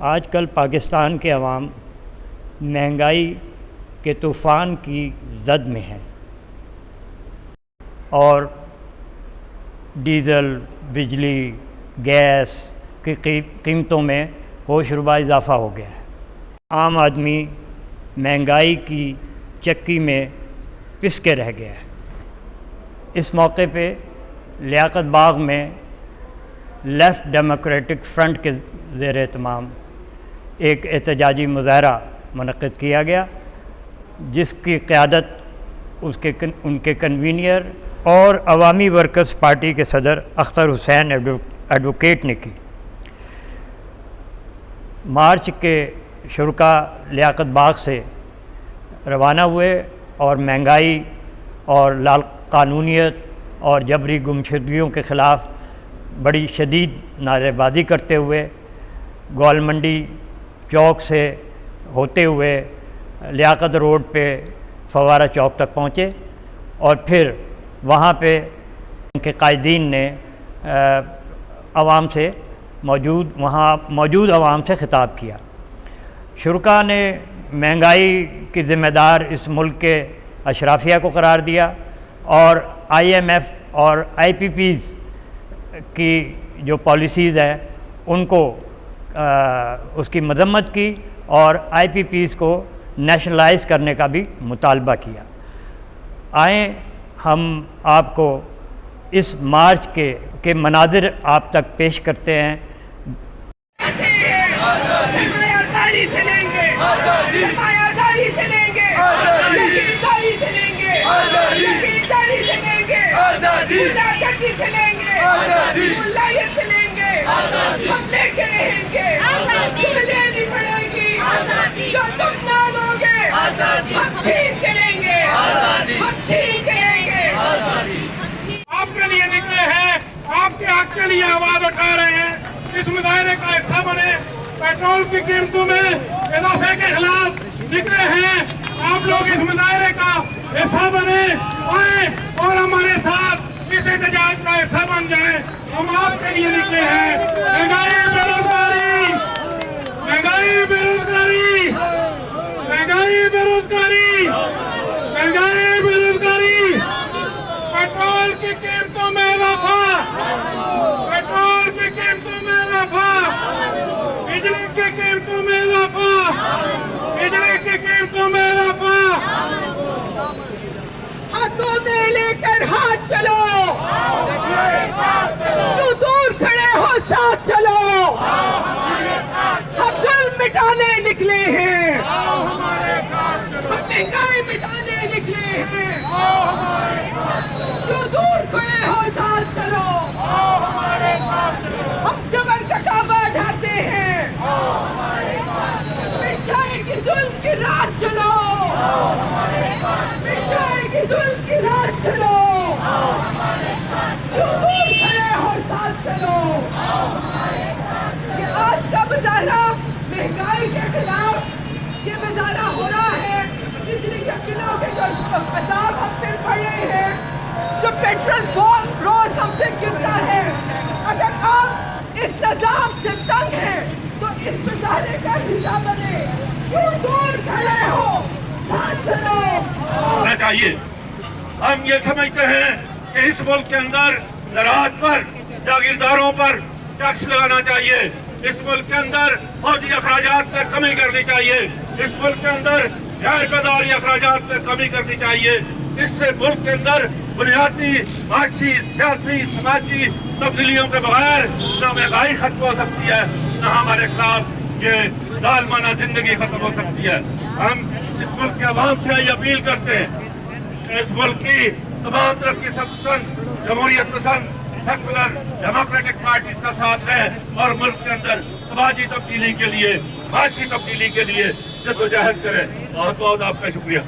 آج کل پاکستان کے عوام مہنگائی کے طوفان کی زد میں ہیں اور ڈیزل، بجلی، گیس کی قیمتوں میں ہوش ربا اضافہ ہو گیا ہے۔ عام آدمی مہنگائی کی چکی میں پس کے رہ گیا ہے۔ اس موقع پہ لیاقت باغ میں لیفٹ ڈیموکریٹک فرنٹ کے زیر اہتمام ایک احتجاجی مظاہرہ منعقد کیا گیا، جس کی قیادت ان کے کنوینئر اور عوامی ورکرز پارٹی کے صدر اختر حسین ایڈوکیٹ نے کی۔ مارچ کے شرکا لیاقت باغ سے روانہ ہوئے اور مہنگائی اور لا قانونیت اور جبری گمشدگیوں کے خلاف بڑی شدید نعرے بازی کرتے ہوئے گول منڈی چوک سے ہوتے ہوئے لیاقت روڈ پہ فوارہ چوک تک پہنچے اور پھر وہاں پہ ان کے قائدین نے عوام سے وہاں موجود عوام سے خطاب کیا۔ شرکا نے مہنگائی کی ذمہ دار اس ملک کے اشرافیہ کو قرار دیا اور IMF اور IPPs کی جو پالیسیز ہیں ان کو اس کی مذمت کی اور IPPs کو نیشنلائز کرنے کا بھی مطالبہ کیا۔ آئیں ہم آپ کو اس مارچ کے مناظر آپ تک پیش کرتے ہیں۔ ہم لے کے رہیں گے، تمہیں دینی پڑے گی، جو تم نہ دو گے ہم چھین کے لیں گے، ہم چھین کے لیں گے۔ آپ کے لیے نکلے ہیں، آپ کے حق کے لیے آواز اٹھا رہے ہیں۔ اس مظاہرے کا حصہ بنے، پیٹرول کی قیمتوں میں اضافے کے خلاف نکلے ہیں، آپ لوگ اس مظاہرے کا حصہ بنے، آئیں اور ہمارے ساتھ اس احتجاج کا حصہ بن جائیں۔ ہم آپ کے لیے نکلے ہیں۔ مہنگائی، بے روزگاری، مہنگائی، بے روزگاری، مہنگائی، بے روزگاری، مہنگائی، بے روزگاری، پیٹرول کی قیمتوں میں اضافہ، پیٹرول کی قیمتوں میں اضافہ، بجلی کی قیمتوں میں اضافہ، بجلی کی قیمتوں میں اضافہ۔ ہاتھوں میں لے کر ہاتھ چلو، جو دور کھڑے ہو ساتھ چلو، ہم ظلم مٹانے نکلے ہیں، ہم مہنگائی مٹانے نکلے ہیں، جو دور کھڑے ہو ساتھ چلو، ہم جبر کا کعبہ ڈھاتے ہیں، مٹ جائے گی ظلم کی رات چلو، مٹ جائے گی ظلم کی رات چلو، جو دور کھڑے ہو ساتھ چلو۔ کہ آج کا مظاہرہ مہنگائی کے خلاف یہ مظاہرہ ہو رہا ہے، بجلی کے بلوں کے جو عذاب ہم پہ پڑ رہے ہیں، جو پیٹرول بم روز ہم پہ گرتا ہے، اگر آپ اس نظام سے تنگ ہیں تو اس مظاہرے کا حصہ بنے، کیوں دور کھڑے ہو ساتھ چلو۔ چاہیے ہم یہ سمجھتے ہیں کہ اس ملک کے اندر زراعت پر، جاگیرداروں پر ٹیکس لگانا چاہیے، اس ملک کے اندر فوجی اخراجات پہ کمی کرنی چاہیے، اس ملک کے اندر غیر غذائی اخراجات پہ کمی کرنی چاہیے۔ اس سے ملک کے اندر بنیادی معاشی، سیاسی، سماجی تبدیلیوں کے بغیر نہ مہنگائی ختم ہو سکتی ہے، نہ ہمارے خلاف یہ ظالمانہ زندگی ختم ہو سکتی ہے۔ ہم اس ملک کے عوام سے یہ اپیل کرتے ہیں کہ اس ملک کی تمام ترقی پسند، جمہوریت پسند، سیکولر ڈیموکریٹک پارٹی کا ساتھ دیں اور ملک کے اندر سماجی تبدیلی کے لیے، معاشی تبدیلی کے لیے جدوجہد کریں۔ بہت بہت آپ کا شکریہ۔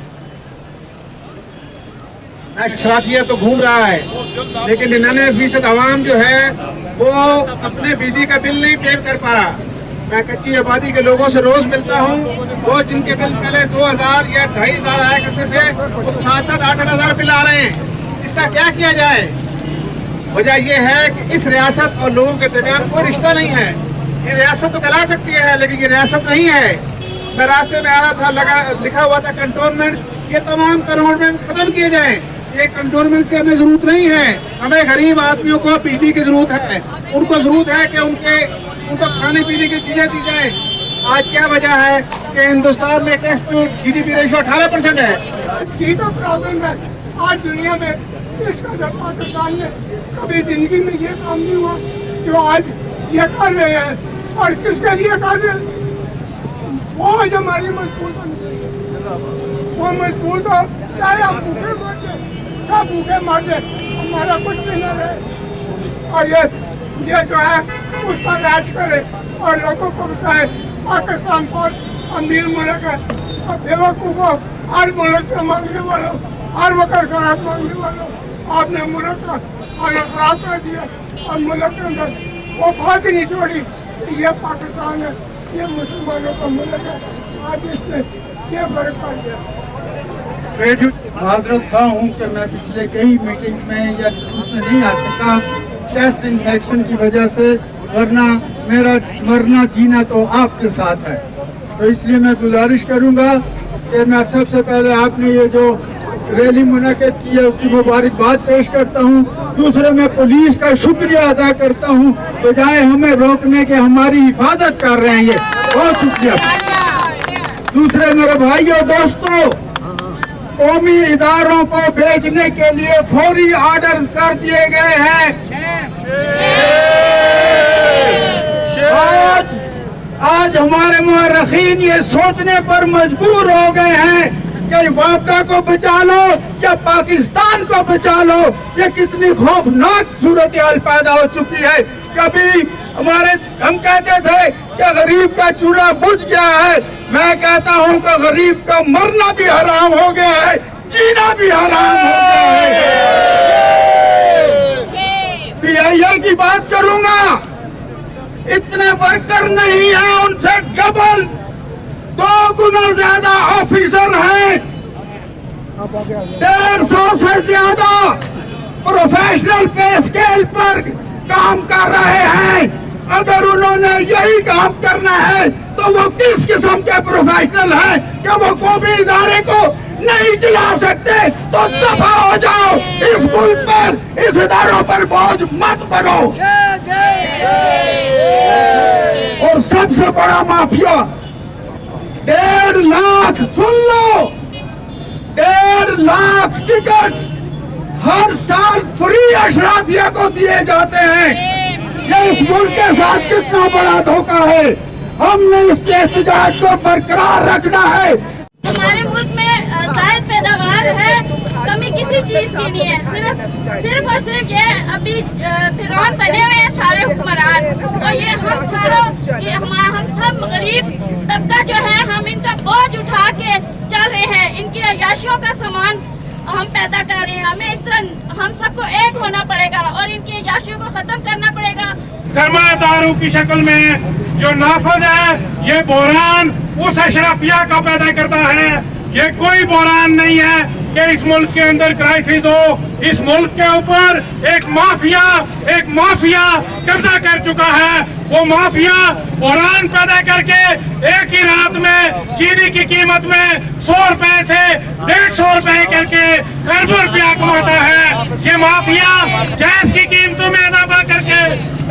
اشرافیہ تو گھوم رہا ہے، لیکن 99% عوام جو ہے وہ اپنے بجلی کا بل نہیں پے کر پا رہا۔ میں کچی آبادی کے لوگوں سے روز ملتا ہوں، وہ جن کے بل پہلے 2000 یا 2500 آیا کرتے تھے، 7-7 8-8 ہزار بل آ رہے ہیں۔ اس کا کیا جائے؟ وجہ یہ ہے کہ اس ریاست اور لوگوں کے درمیان کوئی رشتہ نہیں ہے۔ یہ ریاست تو کہلا سکتی ہے لیکن یہ ریاست نہیں ہے. میں راستے میں آ رہا تھا, لکھا ہوا تھا کنٹونمنٹ. یہ تمام کنٹونمنٹ ختم کیے جائیں. یہ کنٹونمنٹ کی ہمیں ضرورت نہیں ہے. ہمیں غریب آدمیوں کو بجلی کی ضرورت ہے. ان کو ضرورت ہے کہ ان کو کھانے پینے کی چیزیں دی جائیں. آج کیا وجہ ہے کہ ہندوستان میں ٹیکس ٹو GDP ریشو 18% ہے. یہی تو پرابلم ہے آج دنیا میں. اس کا پاکستان نے کبھی زندگی میں یہ کام نہیں ہوا جو آج یہ کر رہے ہیں. اور کس کے لیے کر رہے ہیں؟ وہ ہماری مضبوط وہ مضبوط ہو, چاہے ہم بھوکے مر جائیں, سب بھوکے مر جائیں, ہمارا کچھ بھی نہ رہے. اور یہ جو ہے اس پر راج کرے اور لوگوں کو بتائے پاکستان بہت امیر ملک ہے. اور بیوقوفوں, ہر ملک سے مانگنے والوں, ہر وقت خراب مانگنے والوں, آپ نے ملک کا حالت خراب کر دیا. اور ملک کے اندر وہ بات ہی نہیں چھوڑی کہ یہ پاکستان ہے, یہ مسلمانوں کا ملک ہے. آج اس نے یہ فرق پڑ گیا. معذرت خواہ ہوں کہ میں پچھلے کئی میٹنگ میں یا اس میں نہیں آ سکا چیسٹ انفیکشن کی وجہ سے, ورنہ میرا مرنا جینا تو آپ کے ساتھ ہے. تو اس لیے میں گزارش کروں گا کہ میں سب سے پہلے آپ نے یہ جو ریلی منعقد کی ہے اس کی مبارکباد پیش کرتا ہوں. دوسرے میں پولیس کا شکریہ ادا کرتا ہوں, بجائے ہمیں روکنے کے ہماری حفاظت کر رہے ہیں. یہ بہت شکریہ. دوسرے میرے بھائیوں دوستوں, قومی اداروں کو بیچنے کے لیے فوری آرڈرز کر دیے گئے ہیں. آج ہمارے مورخین یہ سوچنے پر مجبور ہو گئے ہیں کہ وابڈا کو بچا لو یا پاکستان کو بچا لو. یہ کتنی خوفناک صورتحال پیدا ہو چکی ہے. کبھی ہم کہتے تھے کہ غریب کا چولہا بجھ گیا ہے. میں کہتا ہوں کہ غریب کا مرنا بھی حرام ہو گیا ہے, جینا بھی حرام ہو گیا ہے. PIA کی بات کروں گا, اتنے ورکر نہیں ہیں, ان سے ڈبل 2 گنا زیادہ آفیسر ہیں. 150 سے زیادہ پروفیشنل پے اسکیل پر کام کر رہے ہیں. اگر انہوں نے یہی کام کرنا ہے تو وہ کس قسم کے پروفیشنل ہیں کہ وہ قومی ادارے کو نہیں چلا سکتے؟ تو دفع ہو جاؤ. اس ملک پر, اس اداروں پر بوجھ مت بنو. اور سب سے بڑا مافیا 1.5 لاکھ, سن لو, 1.5 لاکھ ٹکٹ ہر سال فری اشرافیہ کو دیے جاتے ہیں. یہ اس ملک کے ساتھ کتنا بڑا دھوکہ ہے. ہم نے اس احتجاج کو برقرار رکھنا ہے. ہمارے ملک میں زائد پیداوار ہے, کمی کسی چیز کی نہیں ہے. صرف اور صرف یہ ابھی فرعون بنے ہوئے ہیں سارے حکمران. اور یہ ہم سب غریب طبقہ جو ہے, ہم ان کا بوجھ اٹھا کے چل رہے ہیں. ان کی عیاشیوں کا سامان ہم پیدا کر رہے ہیں. ہمیں اس طرح ہم سب کو ایک ہونا پڑے گا اور ان کی عیاشیوں کو ختم کرنا پڑے گا. سرمایہ داروں کی شکل میں جو نافذ ہے, یہ بحران اس اشرافیہ کا پیدا کرتا ہے. یہ کوئی بحران نہیں ہے کہ اس ملک کے اندر کرائسس ہو. اس ملک کے اوپر ایک مافیا قبضہ کر چکا ہے. وہ مافیا بحران پیدا کر کے ایک ہی رات میں چینی کی قیمت میں 100 روپے سے 150 روپے کر کے اربوں روپیہ کماتا ہے. یہ مافیا گیس کی قیمتوں میں اضافہ کر کے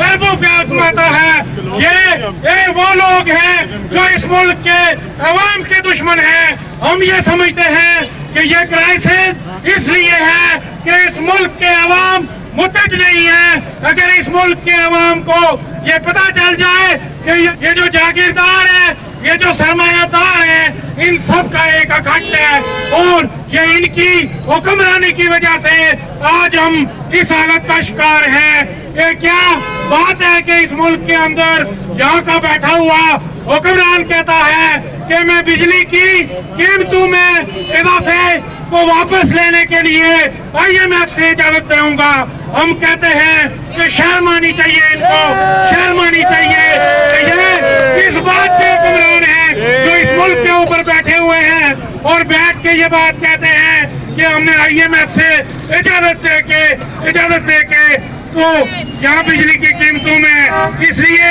اربوں روپیہ کماتا ہے. یہ وہ لوگ ہیں جو اس ملک کے عوام کے دشمن ہیں. ہم یہ سمجھتے ہیں کہ یہ کرائسس اس لیے ہے کہ اس ملک کے عوام متحد نہیں ہے. اگر اس ملک کے عوام کو یہ پتہ چل جائے کہ یہ جو جاگیردار ہیں, یہ جو سرمایہ دار ہیں, ان سب کا ایک اکھٹ ہے اور یہ ان کی حکمرانی کی وجہ سے آج ہم اس حالت کا شکار ہیں. یہ کیا بات ہے کہ اس ملک کے اندر یہاں کا بیٹھا ہوا حکمران کہتا ہے کہ میں بجلی کی قیمتوں میں اضافے کو واپس لینے کے لیے IMF سے اجازت دوں گا. ہم کہتے ہیں کہ شرم آنی چاہیے, ان کو شرم آنی چاہیے کہ یہ اس بات کے حکمران ہیں جو اس ملک کے اوپر بیٹھے ہوئے ہیں اور بیٹھ کے یہ بات کہتے ہیں کہ ہم نے IMF سے اجازت دے کے تو یہاں بجلی کی قیمتوں میں اس لیے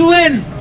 UN